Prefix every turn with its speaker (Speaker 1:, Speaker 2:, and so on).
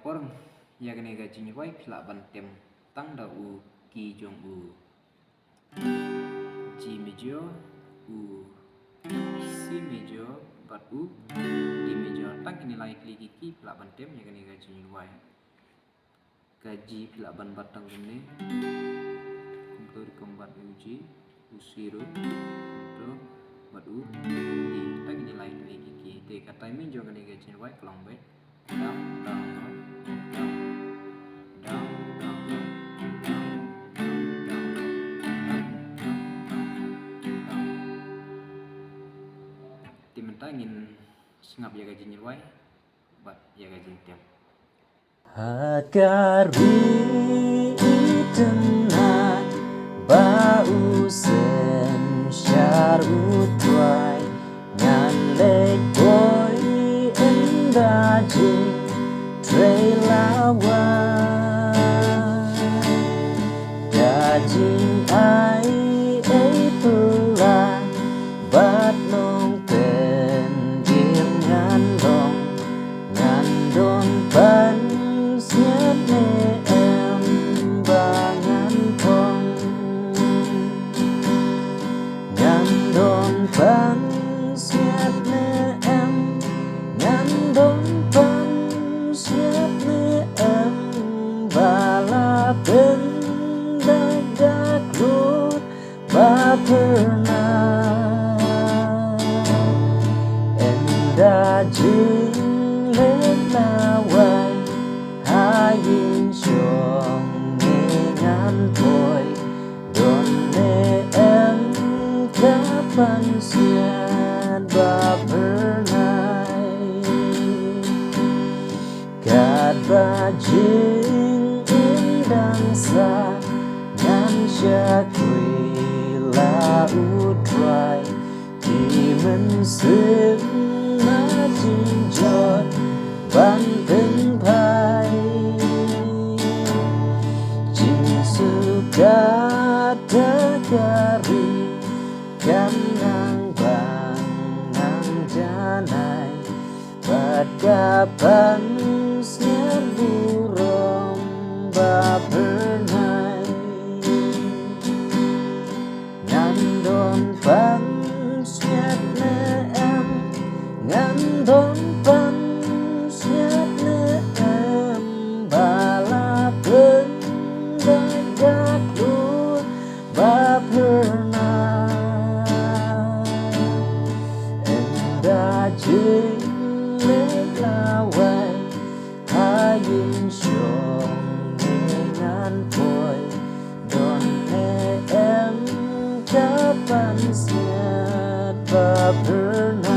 Speaker 1: porng yakni gajing wai phila bantem tang da u ki jong u G major u C major bat u D major tang ini laik lagi ki phila bantem yakni gajing wai gaji phila ban batang ini kumplur kombat uji usiro to bat u D tang ini laik lagi ki te kata min jong yakni gajing wai kelong bet down down ingin sengap ya gaji nyirwai buat ya gaji tiap
Speaker 2: Hakari tenang bau sen syar utwai ngan lek boy endaji trailawan dajing ai pula bat nong ban siết nè em và ngăn đồn ban siết nè em ngăn đồn ban siết nè em và là bên đã lút và pernah em đã jing lên nawai hayin syong ngan boy don ne em kapan sian ba pernai kat ba jing indang sa ngan syakui la utrai di mensip na jinjot ban từng phai jing suka terkari kan nang bang nang janai bad kapan sian burung ba pernai ngăn đồn ban siat ne em ngăn đồn ban siat ne em bala ben dak lut ba pernah enda jing lek lawai hayin syong ngan boy don ne em kapan siat ba pernah